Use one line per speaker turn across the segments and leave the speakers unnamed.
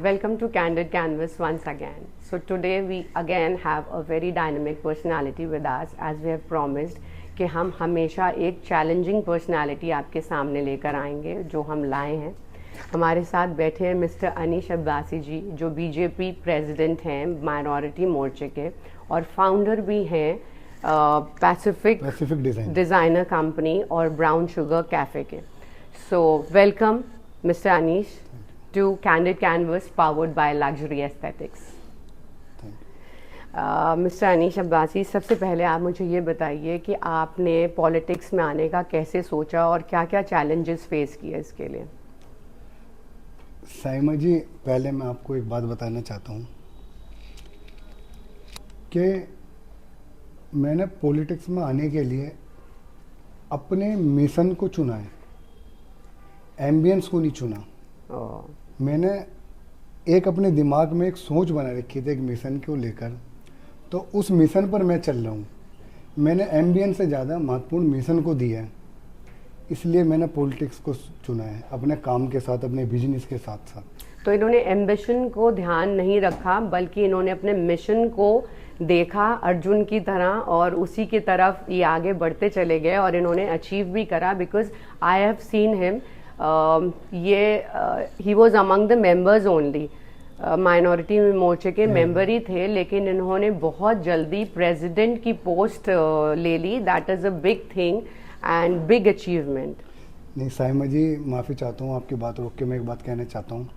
Welcome to Candid Canvas once again. So today we again have a very dynamic personality with us as we have promised कि हम हमेशा एक challenging personality आपके सामने लेकर आएंगे जो हम लाए हैं। हमारे साथ बैठे हैं मिस्टर अनीश अब्बासी जी जो बीजेपी प्रेसिडेंट हैं माइनॉरिटी मोर्चे के और फाउंडर भी हैं पैसिफिक डिज़ाइनर कंपनी और ब्राउन शुगर कैफ़े के। So welcome mister Anish to Candid Canvas powered by Luxury Aesthetics. Mister Anish Abbasi, सबसे पहले आप मुझे ये बताइए कि आपने पॉलिटिक्स में आने का कैसे सोचा और क्या क्या चैलेंजेस फेस किए इसके लिए।
साइमा जी, पहले मैं आपको एक बात बताना चाहता हूँ कि मैंने पॉलिटिक्स में आने के लिए अपने मिशन को चुना है, एम्बियंस को नहीं चुना। मैंने एक अपने दिमाग में एक सोच बना रखी थी एक मिशन को लेकर, तो उस मिशन पर मैं चल रहा हूँ। मैंने एम्बियंस से ज़्यादा महत्वपूर्ण मिशन को दिया है, इसलिए मैंने पॉलिटिक्स को चुना है अपने काम के साथ, अपने बिजनेस के साथ साथ।
तो इन्होंने एम्बिशन को ध्यान नहीं रखा बल्कि इन्होंने अपने मिशन को देखा अर्जुन की तरह और उसी की तरफ ये आगे बढ़ते चले गए और इन्होंने अचीव भी करा। Because I have seen him, he was among the members only, minority मोर्चे के मेंबर ही थे, लेकिन इन्होंने बहुत जल्दी प्रेसिडेंट की पोस्ट ले ली। That is a big thing and big achievement.
नहीं साइमा जी, माफ़ी चाहता हूँ, आपकी बात रोक के मैं एक बात कहना चाहता हूँ।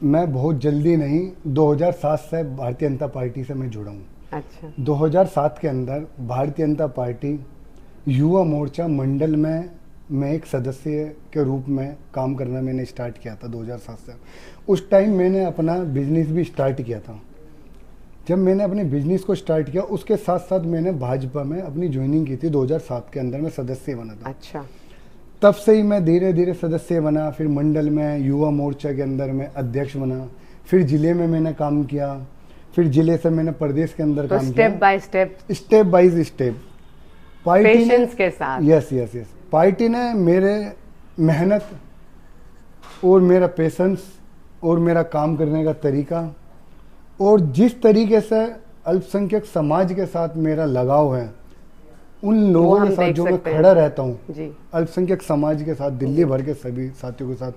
मैं बहुत जल्दी नहीं, 2007 से भारतीय जनता पार्टी से मैं जुड़ा हूँ।
अच्छा। 2007
के अंदर भारतीय जनता पार्टी युवा मोर्चा मंडल में मैं एक सदस्य के रूप में काम करना मैंने स्टार्ट किया था 2007 से। उस टाइम मैंने अपना बिजनेस भी स्टार्ट किया था। जब मैंने अपने बिजनेस को स्टार्ट किया उसके साथ साथ मैंने भाजपा में अपनी ज्वाइनिंग की थी 2007 के अंदर, मैं सदस्य बना था।
अच्छा।
तब से ही मैं धीरे धीरे सदस्य बना, फिर मंडल में युवा मोर्चा के अंदर मैं अध्यक्ष बना, फिर जिले में मैंने काम किया, फिर जिले से मैंने प्रदेश के अंदर काम किया। स्टेप बाय स्टेप
पेशेंस के साथ।
यस पार्टी ने मेरे मेहनत और मेरा पेशेंस और मेरा काम करने का तरीका और जिस तरीके से अल्पसंख्यक समाज के साथ मेरा लगाव है, उन लोगों के साथ जो मैं खड़ा रहता हूँ अल्पसंख्यक समाज के साथ, दिल्ली भर के सभी साथियों के साथ,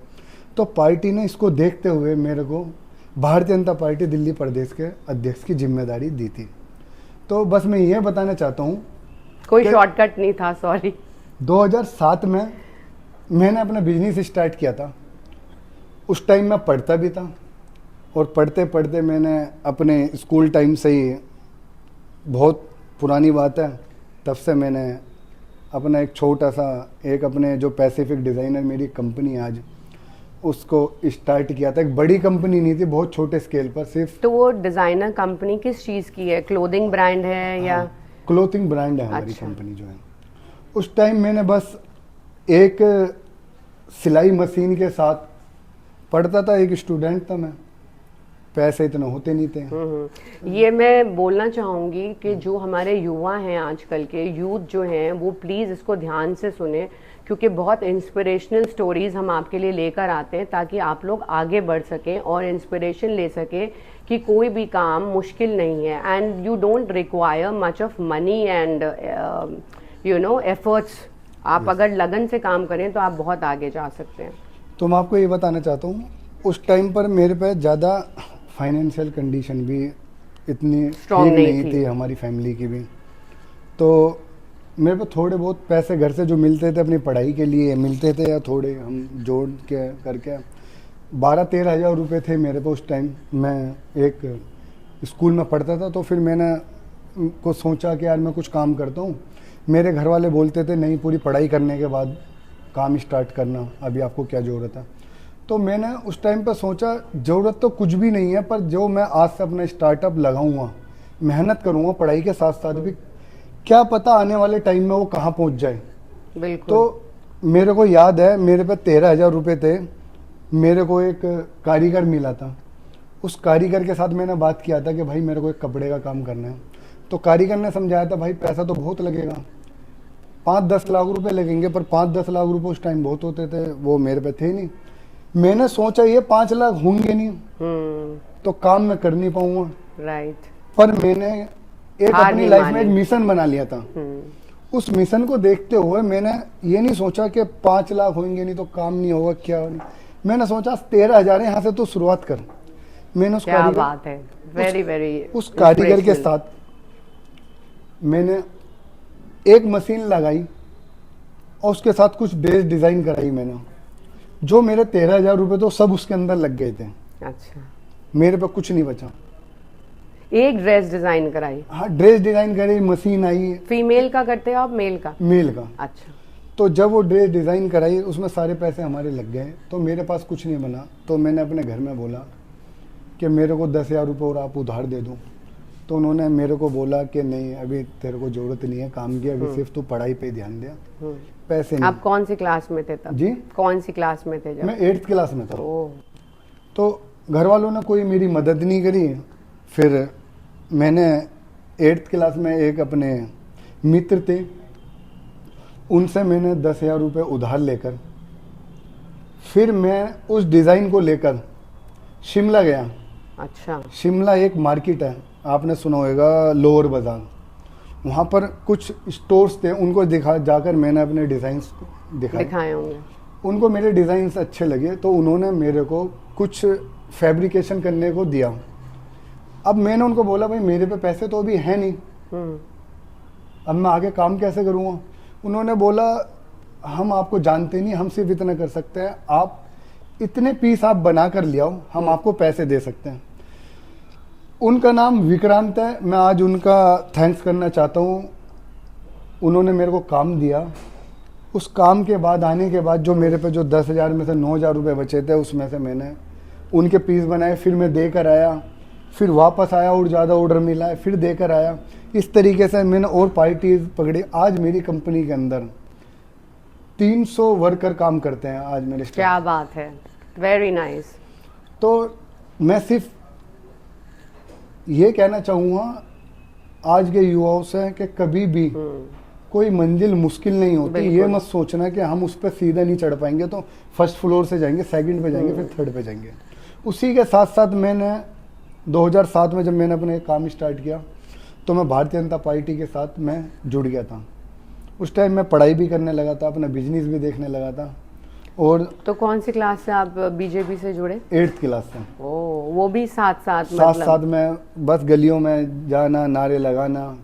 तो पार्टी ने इसको देखते हुए मेरे को भारतीय जनता पार्टी दिल्ली प्रदेश के अध्यक्ष की जिम्मेदारी दी थी। तो बस मैं ये बताना चाहता हूँ,
कोई शॉर्टकट नहीं था। सॉरी।
2007 में मैंने अपना बिजनेस स्टार्ट किया था। उस टाइम मैं पढ़ता भी था और पढ़ते पढ़ते मैंने अपने स्कूल टाइम से ही, बहुत पुरानी बात है, तब से मैंने अपना एक छोटा सा एक अपने जो पैसिफिक डिज़ाइनर मेरी कंपनी आज, उसको स्टार्ट किया था। एक बड़ी कंपनी नहीं थी, बहुत छोटे स्केल पर सिर्फ।
तो वो डिज़ाइनर कंपनी किस चीज़ की है? क्लोथिंग ब्रांड है या?
क्लोथिंग ब्रांड है हमारी कंपनी जो है। उस टाइम मैंने बस एक सिलाई मशीन के साथ पढ़ता था, एक स्टूडेंट था मैं, पैसे इतने होते नहीं थे।
ये मैं बोलना चाहूँगी कि जो हमारे युवा हैं आजकल के यूथ जो हैं वो प्लीज़ इसको ध्यान से सुने, क्योंकि बहुत इंस्पिरेशनल स्टोरीज हम आपके लिए लेकर आते हैं ताकि आप लोग आगे बढ़ सकें और इंस्पिरेशन ले सकें कि कोई भी काम मुश्किल नहीं है and you don't require much of money and efforts. आप अगर लगन से काम करें तो आप बहुत आगे जा सकते हैं।
तो मैं आपको ये बताना चाहता हूँ, उस टाइम पर मेरे पे ज़्यादा फाइनेंशियल कंडीशन भी इतनी
स्ट्रॉन्ग
नहीं थी हमारी फैमिली की भी। तो मेरे पे थोड़े बहुत पैसे घर से जो मिलते थे अपनी पढ़ाई के लिए मिलते थे, या थोड़े हम जोड़ के करके 12-13 हज़ार रुपये थे मेरे पे उस टाइम। मैं एक स्कूल में पढ़ता था, तो फिर मैंने को सोचा कि यार मैं कुछ काम करता हूँ। मेरे घर वाले बोलते थे नहीं, पूरी पढ़ाई करने के बाद काम स्टार्ट करना, अभी आपको क्या ज़रूरत है। तो मैंने उस टाइम पर सोचा ज़रूरत तो कुछ भी नहीं है, पर जो मैं आज से अपना स्टार्टअप लगाऊंगा, मेहनत करूंगा पढ़ाई के साथ साथ भी, क्या पता आने वाले टाइम में वो कहाँ पहुँच जाए।
बिल्कुल।
तो मेरे को याद है, मेरे पे 13 हज़ार रुपये थे। मेरे को एक कारीगर मिला था, उस कारीगर के साथ मैंने बात किया था कि भाई मेरे को एक कपड़े का काम करना है। तो कारीगर ने समझाया था भाई पैसा तो बहुत लगेगा, 5-10 लाख रुपए लगेंगे, पर 5-10 लाख रुपए उस टाइम बहुत होते थे, वो मेरे पे थे नहीं। मैंने सोचा ये 5 लाख होंगे नहीं तो काम मैं कर नहीं पाऊंगा,
राइट।
पर मैंने एक
हार
अपनी
नहीं
लाइफ में
मानी।
एक मिशन बना लिया था। उस मिशन को देखते हुए मैंने ये नहीं सोचा कि 5 लाख होंगे नहीं तो काम नहीं होगा, क्या नहीं। मैंने सोचा 13,000 यहाँ से तो शुरुआत कर। मैंने उस
क्या बात है, वेरी वेरी।
उस कारीगर के साथ मैंने एक मशीन लगाई और उसके साथ कुछ ड्रेस डिजाइन कराई मैंने। जो मेरे 13,000 रुपए तो सब उसके अंदर लग गए थे।
अच्छा,
मेरे पे कुछ नहीं बचा।
एक ड्रेस डिजाइन कराई?
हाँ, ड्रेस डिजाइन करी, मशीन आई।
फीमेल का करते हो आप, मेल का?
मेल का।
अच्छा।
तो जब वो ड्रेस डिजाइन कराई उसमें सारे पैसे हमारे लग गए, तो मेरे पास कुछ नहीं बना। तो मैंने अपने घर में बोला कि मेरे को 10,000 रुपये और आप उधार दे दो। तो उन्होंने मेरे को बोला कि नहीं, अभी तेरे को जरूरत नहीं है काम की, अभी सिर्फ तू पढ़ाई पे ध्यान दे, पैसे नहीं।
आप कौन सी क्लास में थे तब?
जी,
कौन सी क्लास में थे जब?
मैं 8th क्लास में था।
ओह।
तो घर वालों ने कोई मेरी मदद नहीं करी। फिर मैंने 8th क्लास में एक अपने मित्र थे, उनसे मैंने 10,000 रुपये उधार लेकर फिर मैं उस डिज़ाइन को लेकर शिमला गया।
अच्छा।
शिमला एक मार्केट है, आपने सुना होगा, लोअर बाजार। वहाँ पर कुछ स्टोर्स थे, उनको जाकर मैंने अपने डिज़ाइंस
दिखाए होंगे।
उनको मेरे डिज़ाइंस अच्छे लगे तो उन्होंने मेरे को कुछ फैब्रिकेशन करने को दिया। अब मैंने उनको बोला भाई मेरे पे पैसे तो अभी है नहीं, अब मैं आगे काम कैसे करूँगा। उन्होंने बोला हम आपको जानते नहीं, हम सिर्फ इतना कर सकते हैं, आप इतने पीस आप बना कर ले आओ, हम आपको पैसे दे सकते हैं। उनका नाम विक्रांत है, मैं आज उनका थैंक्स करना चाहता हूँ। उन्होंने मेरे को काम दिया। उस काम के बाद आने के बाद जो मेरे पे जो 10,000 में से 9,000 रुपये बचे थे, उसमें से मैंने उनके पीस बनाए, फिर मैं देकर आया, फिर वापस आया और ज़्यादा ऑर्डर मिला, फिर देकर आया। इस तरीके से मैंने और पार्टीज पकड़ी। आज मेरी कंपनी के अंदर 300 वर्कर काम करते हैं आज मेरे स्टाफ।
क्या बात है, वेरी नाइस।
तो मैं सिर्फ ये कहना चाहूँगा आज के युवाओं से कि कभी भी कोई मंजिल मुश्किल नहीं होती। ये मत सोचना कि हम उस पर सीधा नहीं चढ़ पाएंगे तो फर्स्ट फ्लोर से जाएंगे, सेकंड पे जाएंगे, फिर थर्ड पे जाएंगे। उसी के साथ साथ मैंने 2007 में जब मैंने अपने काम स्टार्ट किया तो मैं भारतीय जनता पार्टी के साथ मैं जुड़ गया था। उस टाइम मैं पढ़ाई भी करने लगा था, अपना बिजनेस भी देखने लगा था। और
तो कौन सी क्लास से आप बीजेपी से जुड़े?
8th क्लास से।
ओह, वो भी साथ
साथ में बस गलियों में जाना, नारे लगाना,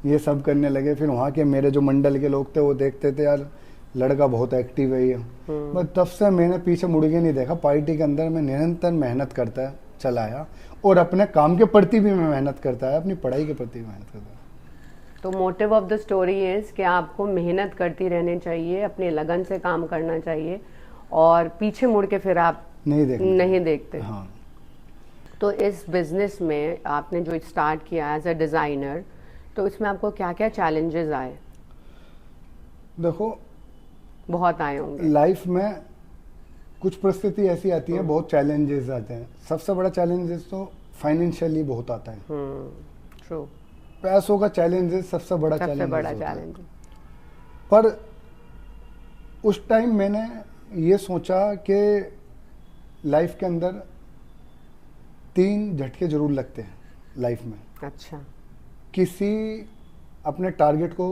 ये सब करने लगे। फिर वहाँ के मेरे जो मंडल के लोग थे वो देखते थे यार लड़का बहुत एक्टिव है ये। बस तब से मैंने पीछे मुड़ के नहीं देखा। पार्टी के अंदर मैं निरंतर मेहनत करता चला आया और अपने काम के प्रति भी मैं मेहनत करता है, अपनी पढ़ाई के प्रति भी मेहनत करता है।
तो motive of the story is कि आपको मेहनत करती रहनी चाहिए, अपने लगन से काम करना चाहिए और पीछे मुड़ के फिर आप नहीं देखते।
हाँ।
तो इस बिजनेस में आपने जो स्टार्ट किया एज अ डिज़ाइनर, तो इसमें आपको क्या क्या चैलेंजेस आए?
देखो,
बहुत आए होंगे।
लाइफ में कुछ परिस्थिति ऐसी आती है, बहुत चैलेंजेस आते हैं। सबसे बड़ा चैलेंजेस तो फाइनेंशियली बहुत आता है।
ट्रू।
पैसों का चैलेंजेस सबसे बड़ा चैलेंज। पर उस टाइम मैंने ये सोचा कि लाइफ के अंदर 3 झटके जरूर लगते हैं लाइफ में।
अच्छा।
किसी अपने टारगेट को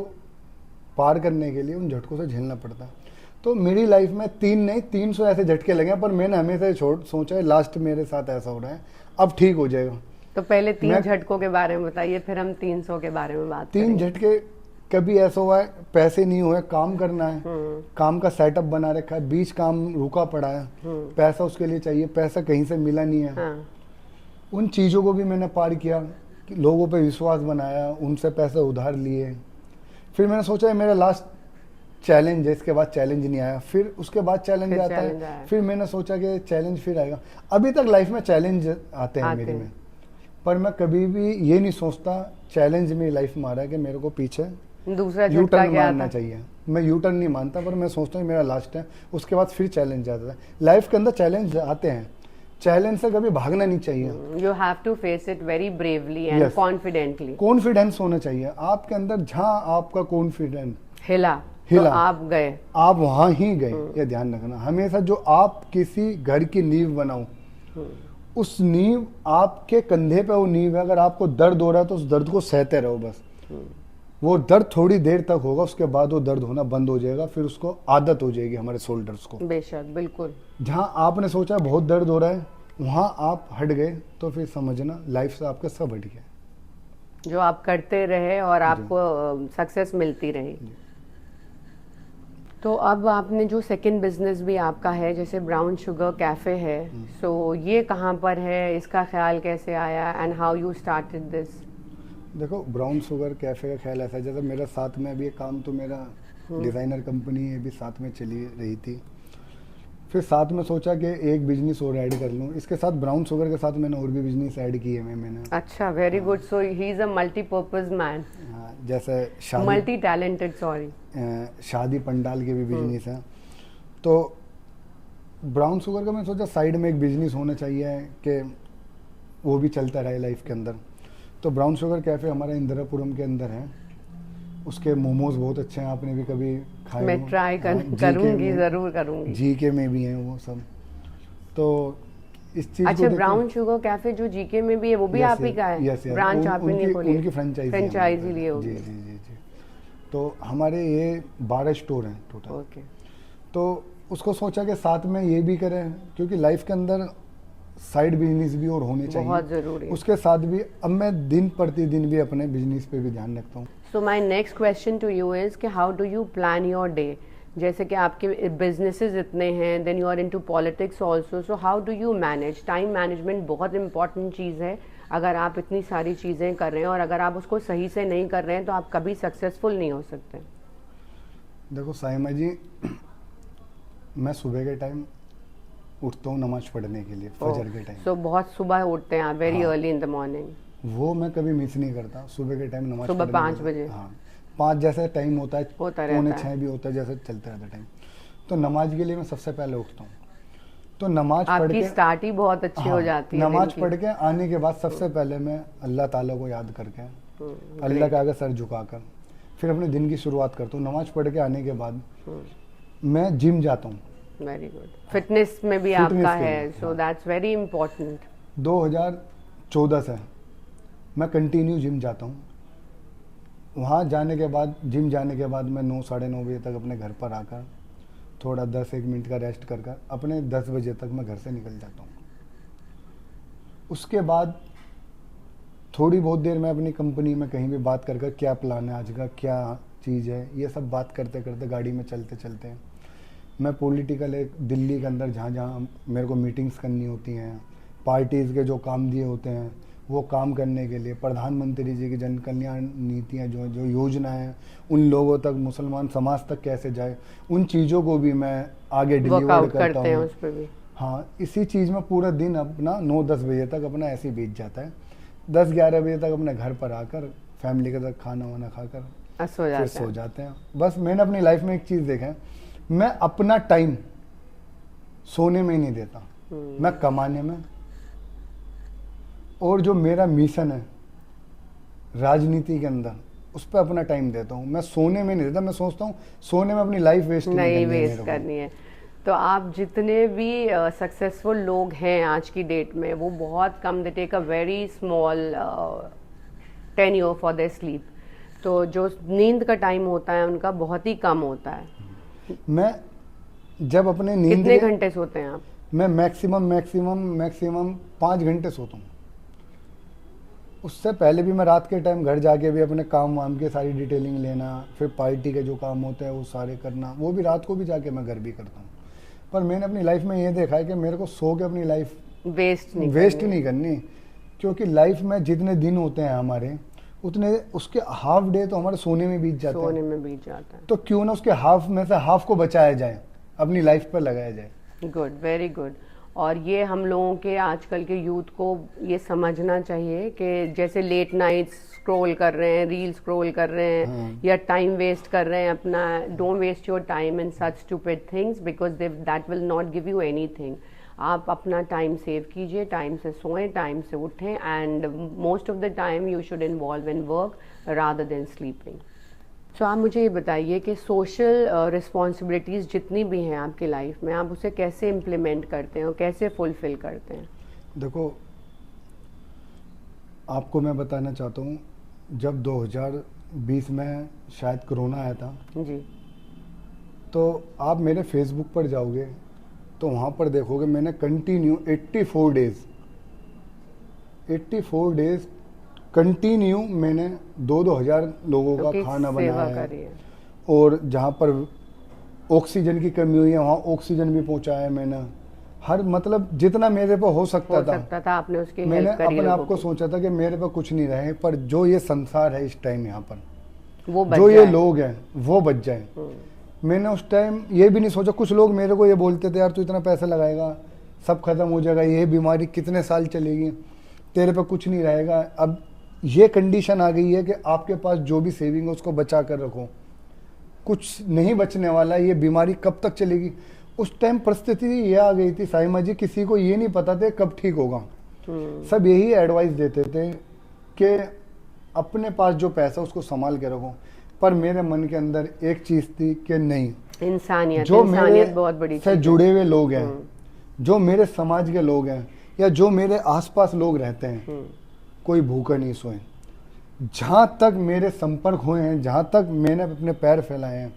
पार करने के लिए उन झटकों से झेलना पड़ता है। तो मेरी लाइफ में 3 नहीं 300 ऐसे झटके लगे, पर मैंने हमेशा सोचा है लास्ट मेरे साथ ऐसा हो रहा है, अब ठीक हो जाएगा।
तो पहले 3 झटकों के बारे में बताइए, फिर हम 300 के बारे में बात करेंगे।
3 झटके कभी ऐसा हुआ है, पैसे नहीं हुए, काम करना है, काम का सेटअप बना रखा है, बीच काम रुका पड़ा है, पैसा उसके लिए चाहिए, पैसा कहीं से मिला नहीं है।
हाँ।
उन चीज़ों को भी मैंने पार किया, कि लोगों पे विश्वास बनाया, उनसे पैसे उधार लिए। फिर मैंने सोचा है मेरा लास्ट चैलेंज है, इसके बाद चैलेंज नहीं आया, फिर उसके बाद चैलेंज आता है। फिर मैंने सोचा कि चैलेंज फिर आएगा। अभी तक लाइफ में चैलेंज आते हैं मेरे में, पर मैं कभी भी ये नहीं सोचता चैलेंज मेरी लाइफ में आ रहा है कि मेरे को पीछे
दूसरा
यू टर्न मारना चाहिए। मैं यू टर्न नहीं मानता, पर मैं सोचता हूँ मेरा लास्ट है, उसके बाद फिर चैलेंज आता है। लाइफ के अंदर चैलेंज आते हैं, चैलेंज से कभी भागना नहीं चाहिए।
You have to face it very bravely and confidently.
Confidence होना चाहिए आपके अंदर। जहाँ आपका कॉन्फिडेंस
हिला
हिला,
तो आप गए,
आप वहां ही गए। ये ध्यान रखना हमेशा, जो आप किसी घर की नींव बनाओ, उस नींव आपके कंधे पे वो नींव है। अगर आपको दर्द हो रहा है तो उस दर्द को सहते रहो बस। वो दर्द थोड़ी देर तक होगा, उसके बाद वो दर्द होना बंद हो जाएगा, फिर उसको आदत हो जाएगी हमारे शोल्डर्स को।
बेशक, बिल्कुल।
जहां आपने सोचा बहुत दर्द हो रहा है, वहां आप हट गए, तो फिर समझना लाइफ से आपका सब हट गया।
जो आप करते रहे और आपको सक्सेस मिलती रही। तो अब आपने जो सेकंड बिजनेस भी आपका है, जैसे ब्राउन शुगर कैफे है, सो ये कहाँ पर है, इसका ख्याल कैसे आया and how you started this?
देखो, ब्राउन शुगर कैफे का ख्याल ऐसा है, जैसे मेरा साथ में अभी एक काम तो मेरा डिज़ाइनर कंपनी है, भी साथ में चली रही थी। फिर साथ में सोचा कि एक बिजनेस और ऐड कर लूँ इसके साथ। ब्राउन शुगर के साथ मैंने और भी बिजनेस ऐड किए हैं मैंने।
अच्छा, very good. So he is a multipurpose man.
हाँ, जैसे शादी,
मल्टी टैलेंटेड, सॉरी,
शादी पंडाल के भी बिजनेस हैं। तो ब्राउन शुगर का मैंने सोचा साइड में एक बिजनेस होना चाहिए कि वो भी चलता रहे लाइफ के अंदर। तो ब्राउन शुगर कैफ़े हमारा इंदिरापुरम के अंदर है। उसके मोमोज बहुत अच्छे हैं, आपने भी कभी खाए?
मैं ट्राई करूंगी, जरूर करूंगी।
जीके में भी हैं वो सब। तो इस चीज
अच्छा, ब्राउन शुगर कैफे जो जीके में भी है, वो भी आप ही का है?
यस,
ब्रांच आप ही ने खोली?
उनकी
फ्रेंचाइजी लिए होगी।
जी जी जी जी। तो हमारे ये 12 स्टोर हैं टोटल।
ओके।
तो उसको सोचा कि साथ में ये भी करें, क्योंकि लाइफ के अंदर साइड बिजनेस भी और होने चाहिए,
बहुत जरूरी है।
उसके साथ भी अब मैं दिन प्रतिदिन भी अपने बिजनेस पे भी ध्यान रखता हूँ।
So my next question to you is कि how do you plan your day? जैसे कि आपके बिजनेसेस इतने हैं, then you are into politics also, so how do you manage? Time management बहुत इंपॉर्टेंट चीज़ है। अगर आप इतनी सारी चीज़ें कर रहे हैं और अगर आप उसको सही से नहीं कर रहे हैं तो आप कभी सक्सेसफुल नहीं हो सकते।
देखो साइमा जी, मैं सुबह के टाइम उठता हूँ नमाज पढ़ने के लिए, फजर के टाइम।
सो बहुत सुबह उठते हैं आप, very early in the morning?
वो मैं कभी मिस नहीं करता, सुबह के टाइम नमाज
सुबह 5 बजे।
हाँ, 5 जैसे टाइम होता है, पौने 6 भी होता है, जैसे चलता रहता टाइम। तो नमाज के लिए मैं सबसे पहले उठता हूँ। तो नमाज पढ़ के
स्टार्ट ही बहुत अच्छी हो जाती है।
नमाज पढ़ के आने के बाद सबसे पहले मैं अल्लाह ताला को याद करके, अल्लाह के आगे सर झुकाकर फिर अपने दिन की शुरुआत करता हूँ। नमाज पढ़ के आने के बाद मैं जिम जाता हूँ।
Very good. फिटनेस में भी आपका है, सो दैट्स वेरी इंपॉर्टेंट।
2014 से मैं कंटिन्यू जिम जाता हूँ। वहाँ जाने के बाद, जिम जाने के बाद मैं 9 साढ़े 9 बजे तक अपने घर पर आकर थोड़ा 10-1 मिनट का रेस्ट कर कर अपने 10 बजे तक मैं घर से निकल जाता हूँ। उसके बाद थोड़ी बहुत देर मैं अपनी कंपनी में कहीं भी बात कर क्या प्लान है आज का, क्या चीज़ है, ये सब बात करते करते गाड़ी में चलते चलते मैं पॉलिटिकल एक दिल्ली के अंदर जहाँ जहाँ मेरे को मीटिंग्स करनी होती हैं, पार्टीज़ के जो काम दिए होते हैं वो काम करने के लिए, प्रधानमंत्री जी की जन कल्याण नीतियाँ जो जो योजनाएं हैं उन लोगों तक, मुसलमान समाज तक कैसे जाए, उन चीज़ों को भी मैं आगे डिलीवर करता हूँ।
उस पे भी
हाँ, इसी चीज़ में पूरा दिन अपना 9-10 बजे तक अपना ऐसे ही बीत जाता है। 10-11 बजे तक अपने घर पर आकर फैमिली के साथ खाना वाना खाकर फिर सो जाते हैं। बस मैंने अपनी लाइफ में एक चीज़ देखा है, मैं अपना टाइम सोने में ही नहीं देता, मैं कमाने में, और जो मेरा मिशन है राजनीति के अंदर उस पर अपना टाइम देता हूँ। मैं सोने में नहीं देता, मैं सोचता हूँ सोने में अपनी लाइफ वेस्ट नहीं
करनी है। तो आप जितने भी सक्सेसफुल लोग हैं आज की डेट में, वो बहुत कम, they take a very small tenure for their sleep. तो जो नींद का टाइम होता है उनका बहुत ही कम होता है।
मैं जब अपने नींद,
कितने घंटे सोते हैं आप?
मैं मैक्सिमम 5 घंटे सोता हूँ। उससे पहले भी मैं रात के टाइम घर जाके भी अपने काम वाम के सारी डिटेलिंग लेना, फिर पार्टी के जो काम होते हैं वो सारे करना, वो भी रात को भी जाके मैं घर भी करता हूँ। पर मैंने अपनी लाइफ में ये देखा है कि मेरे को सो के अपनी लाइफ
वेस्ट नहीं करनी,
क्योंकि लाइफ में जितने दिन होते हैं हमारे, उतने उसके हाफ डे तो हमारे सोने में बीत जाता है। तो क्यों ना उसके हाफ में से हाफ को बचाया जाए, अपनी लाइफ पर लगाया जाए।
Good, very good. और ये हम लोगों के आजकल के यूथ को ये समझना चाहिए कि जैसे लेट नाइट स्क्रॉल कर रहे हैं, रील स्क्रॉल कर रहे हैं, या टाइम वेस्ट कर रहे हैं अपना, don't waste your time in such stupid things because that will not give you anything. आप अपना टाइम सेव कीजिए, टाइम से सोएं, टाइम से उठें, and most of the time you should involve in work rather than sleeping. So आप मुझे ये बताइए कि सोशल रिस्पॉन्सिबिलिटीज़ जितनी भी हैं आपकी लाइफ में, आप उसे कैसे इम्प्लीमेंट करते हैं और कैसे फुलफ़िल करते हैं?
देखो, आपको मैं बताना चाहता हूँ, जब 2020 में शायद कोरोना आया था,
जी।
तो आप मेरे फेसबुक पर जाओगे तो वहाँ पर देखोगे मैंने कंटिन्यू 84 डेज कंटिन्यू मैंने 2-2 हज़ार लोगों का
क्योंकि
खाना
सेवा
बनाया है।
करी है।
और जहाँ पर ऑक्सीजन की कमी हुई है वहाँ ऑक्सीजन भी पहुँचाया मैंने। हर मतलब जितना मेरे पर हो सकता था
आपने उसकी
मैंने
हेल्प करी
अपने
लोगों
आप को
की,
सोचा था कि मेरे पर कुछ नहीं रहे, पर जो ये संसार है इस टाइम यहाँ पर,
वो बच
जो ये
जाए।
लोग हैं वो बच जाए। मैंने उस टाइम ये भी नहीं सोचा। कुछ लोग मेरे को ये बोलते थे, यार तू इतना पैसा लगाएगा सब खत्म हो जाएगा, ये बीमारी कितने साल चलेगी, तेरे पे कुछ नहीं रहेगा। अब ये कंडीशन आ गई है कि आपके पास जो भी सेविंग है उसको बचा कर रखो, कुछ नहीं बचने वाला, ये बीमारी कब तक चलेगी। उस टाइम परिस्थिति ये आ गई थी साइमा जी, किसी को ये नहीं पता था कब ठीक होगा। सब यही एडवाइस देते थे कि अपने पास जो पैसा उसको संभाल के रखो, पर मेरे मन के अंदर एक चीज थी कि नहीं,
इंसानियत,
जो
इंसानियत बहुत बड़ी
से
चीज़
जुड़े हुए लोग हैं, जो मेरे समाज के लोग हैं या जो मेरे आसपास लोग रहते हैं, कोई भूखा नहीं सोए। जहाँ तक मेरे संपर्क हुए हैं, जहाँ तक मैंने अपने पैर फैलाए हैं,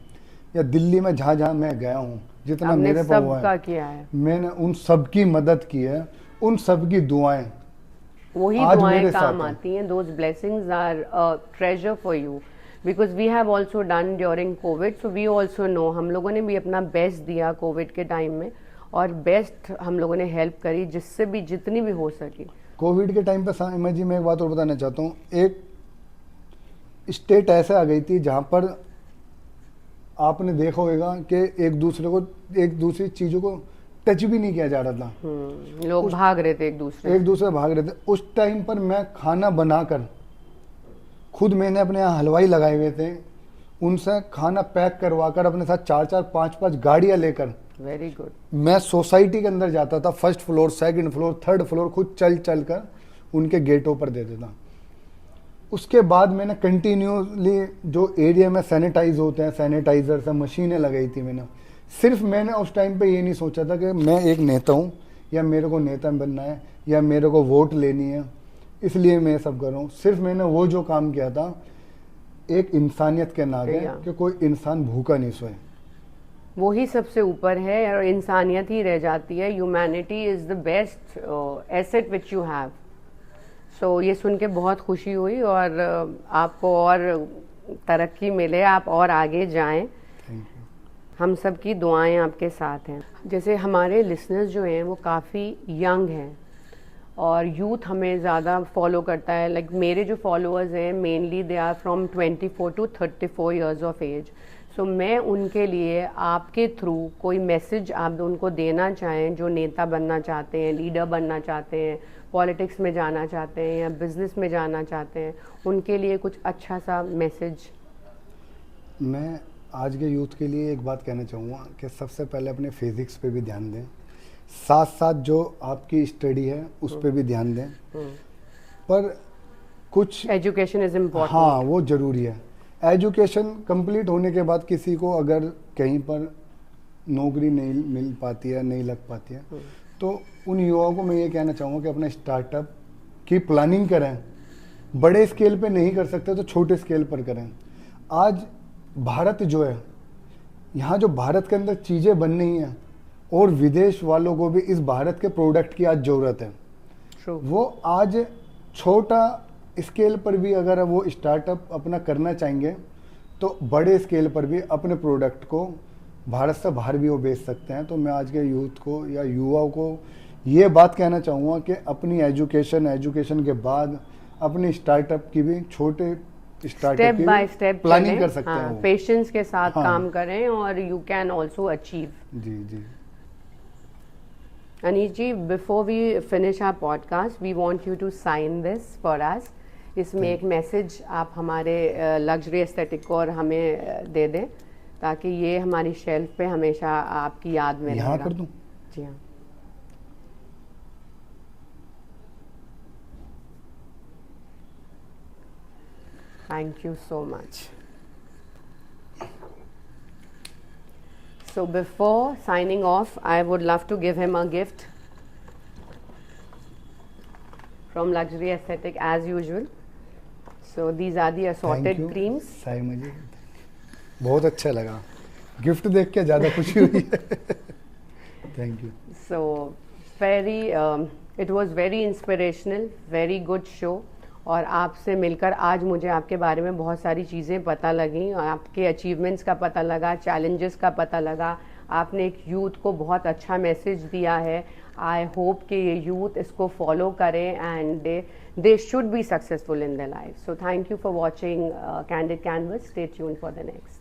या दिल्ली में जहाँ जहाँ मैं गया हूँ, जितना
आपने
मेरे पर हुआ
सबका
है
किया है।
मैंने उन सब की मदद की है। उन सब की दुआएं
वही
आज
दुआएं
मेरे
काम
साथ हैं।
आती हैं। Those blessings are a treasure for you, because we have also done during Covid, so we also know, हम लोगों ने भी अपना बेस्ट दिया कोविड के टाइम में, और बेस्ट हम लोगों ने हेल्प करी जिससे भी जितनी भी हो सकी।
कोविड के टाइम पे साइमा जी मैं एक बात और बताना चाहता हूँ। एक स्टेट ऐसे आ गई थी जहाँ पर आपने देखा होगा कि एक दूसरी चीज़ों को टच भी नहीं किया जा रहा था।
लोग भाग रहे थे एक दूसरे
भाग रहे थे। उस टाइम पर मैं खाना बनाकर खुद, मैंने अपने यहाँ हलवाई लगाए हुए थे, उनसे खाना पैक करवा कर अपने साथ 4-4 5-5 गाड़ियाँ लेकर
वेरी गुड
मैं सोसाइटी के अंदर जाता था। First floor, second floor, third floor खुद चल चल कर उनके गेटों पर दे देता। उसके बाद मैंने कंटिन्यूसली जो एरिया में सैनिटाइज होते हैं, सैनिटाइजर से मशीनें लगाई थी मैंने। सिर्फ मैंने उस टाइम पे ये नहीं सोचा था कि मैं एक नेता हूँ या मेरे को नेता बनना है या मेरे को वोट लेनी है इसलिए मैं सब कर रहा हूँ। सिर्फ मैंने वो जो काम किया था एक इंसानियत के नाते कि कोई इंसान भूखा नहीं सोए।
वो ही सबसे ऊपर है और इंसानियत ही रह जाती है। Humanity is the best asset which you have. So ये सुन के बहुत खुशी हुई, और आपको और तरक्की मिले, आप और आगे जाएं। हम सब की दुआएं आपके साथ हैं। जैसे हमारे लिसनर्स जो हैं वो काफ़ी यंग हैं और यूथ हमें ज़्यादा फॉलो करता है। लाइक मेरे जो फॉलोअर्स हैं mainly they are from 24 to 34 years of age. So मैं उनके लिए आपके थ्रू कोई मैसेज आप उनको देना चाहें जो नेता बनना चाहते हैं, लीडर बनना चाहते हैं, पॉलिटिक्स में जाना चाहते हैं या बिजनेस में जाना चाहते हैं, उनके लिए कुछ अच्छा सा मैसेज।
मैं आज के यूथ के लिए एक बात कहना चाहूँगा कि सबसे पहले अपने फिजिक्स पे भी ध्यान दें, साथ साथ जो आपकी स्टडी है उस पर भी ध्यान दें, पर कुछ
एजुकेशन इज इम्पोर्टेंट।
हाँ, वो ज़रूरी है। एजुकेशन कंप्लीट होने के बाद किसी को अगर कहीं पर नौकरी नहीं मिल पाती है, नहीं लग पाती है, तो उन युवाओं को मैं ये कहना चाहूँगा कि अपना स्टार्टअप की प्लानिंग करें। बड़े स्केल पे नहीं कर सकते तो छोटे स्केल पर करें। आज भारत जो है, यहाँ जो भारत के अंदर चीज़ें बन रही हैं और विदेश वालों को भी इस भारत के प्रोडक्ट की आज ज़रूरत है। वो आज छोटा स्केल पर भी अगर वो स्टार्टअप अपना करना चाहेंगे तो बड़े स्केल पर भी अपने प्रोडक्ट को भारत से बाहर भी वो बेच सकते हैं। तो मैं आज के यूथ को या युवाओं को ये बात कहना चाहूँगा कि अपनी एजुकेशन के बाद अपनी स्टार्टअप की भी छोटे
स्टेप बाय स्टेप
प्लानिंग कर सकते हैं।
पेशेंस के साथ काम करें और यू कैन ऑल्सो अचीव।
जी जी।
Anish ji, before we finish our podcast we want you to sign this for us. इसमें एक मैसेज आप हमारे लग्जरी एस्थेटिक को और हमें दे दें ताकि ये हमारी शेल्फ पे हमेशा आपकी याद में
यहाँ कर दूं?
जी हाँ। Thank you so much. So before signing off, I would love to give him a gift from Luxury Aesthetic as usual. So these are the assorted creams.
Saima ji बहुत अच्छा लगा, गिफ्ट देख के ज़्यादा खुशी हुई thank you.
So very it was very inspirational, very good show. और आपसे मिलकर आज मुझे आपके बारे में बहुत सारी चीज़ें पता लगी, आपके अचीवमेंट्स का पता लगा, चैलेंजेस का पता लगा. आपने एक यूथ को बहुत अच्छा मैसेज दिया है. आई होप कि ये यूथ इसको फॉलो करें and they should be successful in their life. So thank you for watching candid canvas. Stay tuned for the next.